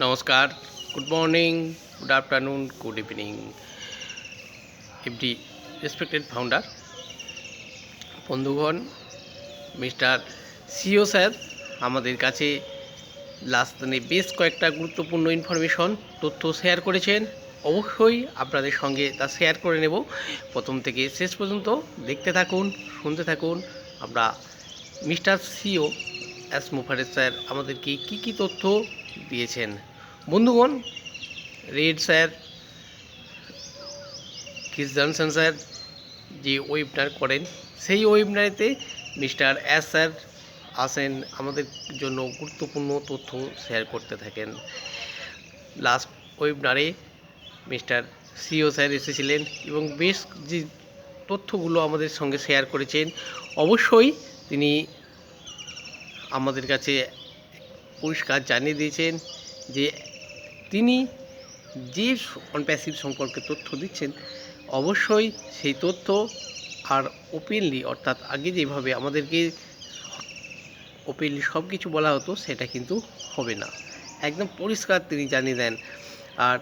নমস্কার, good morning, good afternoon, good evening, every respected founder বন্ধুগণ। Mister CO sir আমাদের কাছে লাস্ট দিনে বেশ কয়েকটা গুরুত্বপূর্ণ ইনফরমেশন তথ্য শেয়ার করেছেন। অবশ্যই আপনাদের সঙ্গে তা শেয়ার করে নেব। প্রথম থেকে শেষ পর্যন্ত দেখতে থাকুন, শুনতে থাকুন। আমরা মিস্টার সিও এস মুফারেজ স্যার আমাদেরকে কী তথ্য দিয়েছেন। বন্ধুগণ, red sir, Chris Johnson sir যে ওয়েবিনার করেন, সেই ওয়েবিনারেতে মিস্টার এস স্যার আসেন, আমাদের জন্য গুরুত্বপূর্ণ তথ্য শেয়ার করতে থাকেন। লাস্ট ওয়েবিনারে মিস্টার সিও স্যার এসেছিলেন এবং বেশ যে তথ্যগুলো আমাদের সঙ্গে শেয়ার করেছেন, অবশ্যই তিনি আমাদের কাছে পরিষ্কার জানিয়ে দিয়েছেন যে তিনি যে অনপ্যাসিভ সম্পর্কে তথ্য দিচ্ছেন, অবশ্যই সেই তথ্য আর ওপেনলি, অর্থাৎ আগে যেভাবে আমাদেরকে ওপেনলি সব কিছু বলা হতো সেটা কিন্তু হবে না। একদম পরিষ্কার তিনি জানিয়ে দেন। আর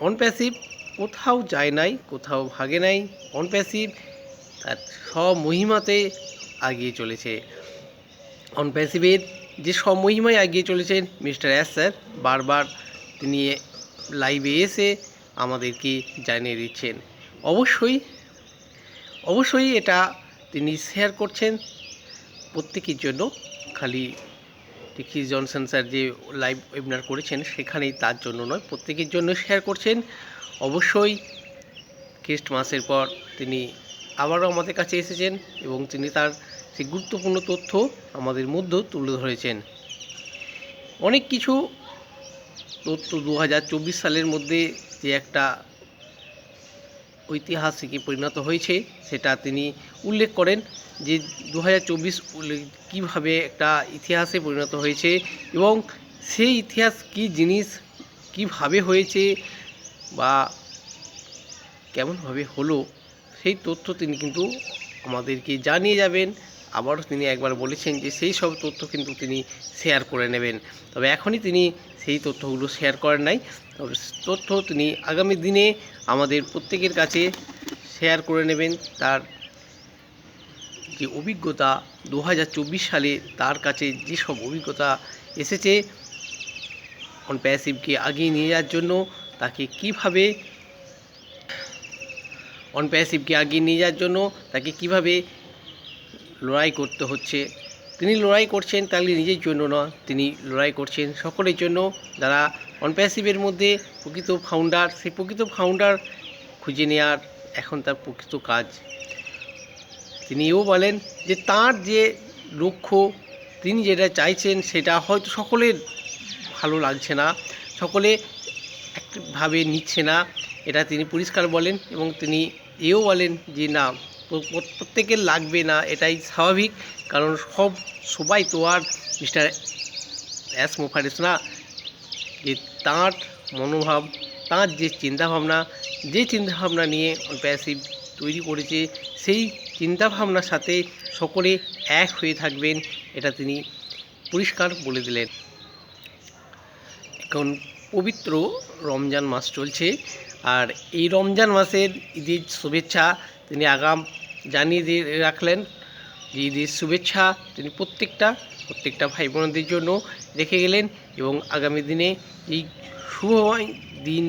অনপ্যাসিভ কোথাও যায় নাই, কোথাও ভাগে নাই। অনপ্যাসিভ তার সব মহিমাতে এগিয়ে চলেছে। অনপ্যাসিভের যে সব মহিমায় এগিয়ে চলেছেন মিস্টার এস স্যার বারবার তিনি লাইভে এসে আমাদেরকে জানিয়ে দিচ্ছেন। অবশ্যই এটা তিনি শেয়ার করছেন প্রত্যেকের জন্য। খালি ক্রিস জনসন স্যার যে লাইভ ওয়েবিনার করেছেন সেখানেই তার জন্য নয়, প্রত্যেকের জন্য শেয়ার করছেন। অবশ্যই খ্রিস্টমাসের পর তিনি আবারও আমাদের কাছে এসেছেন এবং তিনি তার সেই গুরুত্বপূর্ণ তথ্য আমাদের মধ্যে তুলে ধরেছেন। অনেক কিছু তথ্য 2024 সালের মধ্যে যে একটা ঐতিহাসিকে পরিণত হয়েছে সেটা তিনি উল্লেখ করেন, যে 2024 কীভাবে একটা ইতিহাসে পরিণত হয়েছে এবং সেই ইতিহাস কী জিনিস, কীভাবে হয়েছে বা কেমনভাবে হলো, সেই তথ্য তিনি কিন্তু আমাদেরকে জানিয়ে যাবেন। আবারও তিনি একবার বলেছেন যে সেই সব তথ্য কিন্তু তিনি শেয়ার করে নেবেন। তবে এখনই তিনি সেই তথ্যগুলো শেয়ার করেন নাই, তবে তথ্য তিনি আগামী দিনে আমাদের প্রত্যেকের কাছে শেয়ার করে নেবেন। তার যে অভিজ্ঞতা 2024 সালে তার কাছে যেসব অভিজ্ঞতা এসেছে অনপ্যাসিভকে এগিয়ে নিয়ে যাওয়ার জন্য, তাকে কীভাবে লড়াই করতে হচ্ছে। তিনি লড়াই করছেন তাহলে নিজের জন্য না, তিনি লড়াই করছেন সকলের জন্য। যারা অনপ্যাসিভের মধ্যে প্রকৃত ফাউন্ডার, সেই প্রকৃত ফাউন্ডার খুঁজে নেওয়ার এখন তার প্রকৃত কাজ। তিনিও বলেন যে তার যে লক্ষ্য, তিনি যেটা চাইছেন সেটা হয়তো সকলের ভালো লাগছে না, সকলে একভাবে নিচ্ছে না, এটা তিনি পরিষ্কার বলেন। এবং তিনি এও বলেন যে না, প্রত্যেকের লাগবে না, এটাই স্বাভাবিক, কারণ সবাই তো আর মিস্টার এস মুফারেজ না। যে তাঁর মনোভাব, তাঁর যে চিন্তাভাবনা নিয়ে অনপ্যাসিভ তৈরি করেছে, সেই চিন্তাভাবনার সাথে সকলে এক হয়ে থাকবেন, এটা তিনি পরিষ্কার বলে দিলেন। এখন পবিত্র রমজান মাস চলছে, আর এই রমজান মাসের ঈদের শুভেচ্ছা তিনি জানিয়ে দিয়ে রাখলেন যে ঈদের শুভেচ্ছা তিনি প্রত্যেকটা ভাই বোনদের জন্য রেখে গেলেন এবং আগামী দিনে এই শুভময় দিন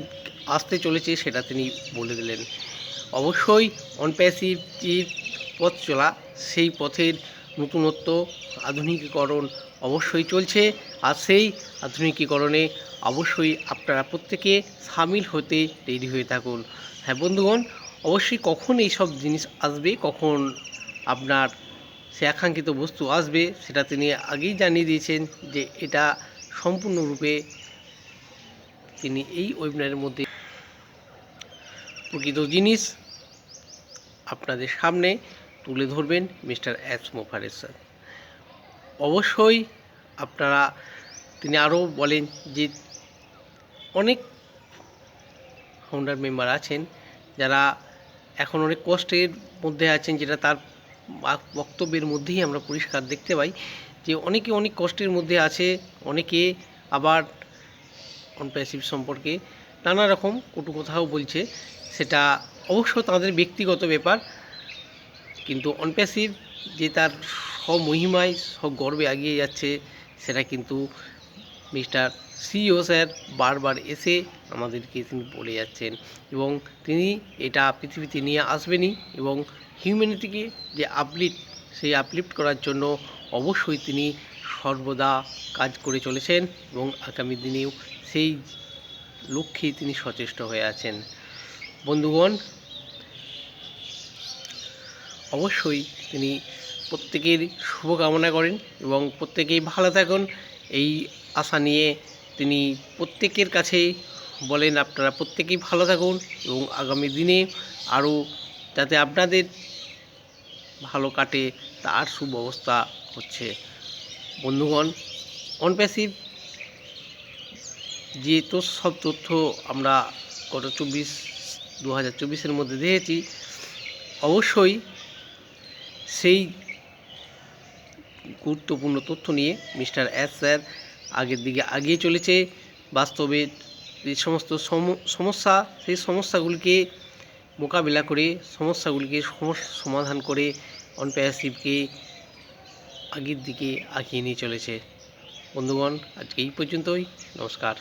আসতে চলেছে সেটা তিনি বলে দিলেন। অবশ্যই অনপ্যাসিভ যে পথ চলা, সেই পথের নতুনত্ব, আধুনিকীকরণ অবশ্যই চলছে, আর সেই আধুনিকীকরণে অবশ্যই আপনারা প্রত্যেকে সামিল হতে রেডি হয়ে থাকুন। হ্যাঁ বন্ধুগণ, অবশ্যই কখন এই সব জিনিস আসবে, কখন আপনার সে আকাঙ্ক্ষিত বস্তু আসবে, সেটা তিনি আগেই জানিয়ে দিয়েছেন যে এটা সম্পূর্ণরূপে তিনি এই ওয়েবিনারের মধ্যে প্রকৃত জিনিস আপনাদের সামনে তুলে ধরবেন মিস্টার এস মুফারেজ স্যার। অবশ্যই আপনারা, তিনি আরও বলেন যে অনেক ফাউন্ডার মেম্বার আছেন যারা এখন অনেক কষ্টের মধ্যে আছেন, যেটা তার বক্তব্যের মধ্যেই আমরা পরিষ্কার দেখতে পাই যে অনেকে অনেক কষ্টের মধ্যে আছে, অনেকে আবার অন প্যাসিভ সম্পর্কে নানা রকম কটু কথাও বলছে, সেটা অবশ্য তাদের ব্যক্তিগত ব্যাপার। কিন্তু অন প্যাসিভ যে তার স্বমহিমায় গর্বে এগিয়ে যাচ্ছে, সেটা কিন্তু মিস্টার সিইও স্যার বারবার এসে আমাদেরকে তিনি বলে যাচ্ছেন, এবং তিনি এটা পৃথিবীতে নিয়ে আসবেনই, এবং হিউম্যানিটিকে যে আপলিফ্ট, সেই আপলিফ্ট করার জন্য অবশ্যই তিনি সর্বদা কাজ করে চলেছেন, এবং আগামী দিনেও সেই লক্ষ্যেই তিনি সচেষ্ট হয়ে আছেন। বন্ধুগণ, অবশ্যই তিনি প্রত্যেকের শুভকামনা করেন এবং প্রত্যেকেই ভালো থাকুন, এই আশা নিয়ে তিনি প্রত্যেকের কাছে বলেন আপনারা প্রত্যেকেই ভালো থাকুন, এবং আগামী দিনে আরও যাতে আপনাদের ভালো কাটে তার সুব্যবস্থা হচ্ছে। বন্ধুগণ, অন প্যাসিভ যে সব তথ্য আমরা গত 2024-এর মধ্যে দেখেছি, অবশ্যই সেই গুরুত্বপূর্ণ তথ্য নিয়ে মিস্টার এস স্যার আগের দিকে এগিয়ে চলেছে। বাস্তবে যে সমস্ত সমস্যা, সেই সমস্যাগুলিকে মোকাবিলা করে, সমস্যাগুলিকে সমাধান করে অন প্যাসিভকে আগের দিকে এগিয়ে নিয়ে চলেছে। বন্ধুগণ, আজকে এই পর্যন্তই। নমস্কার।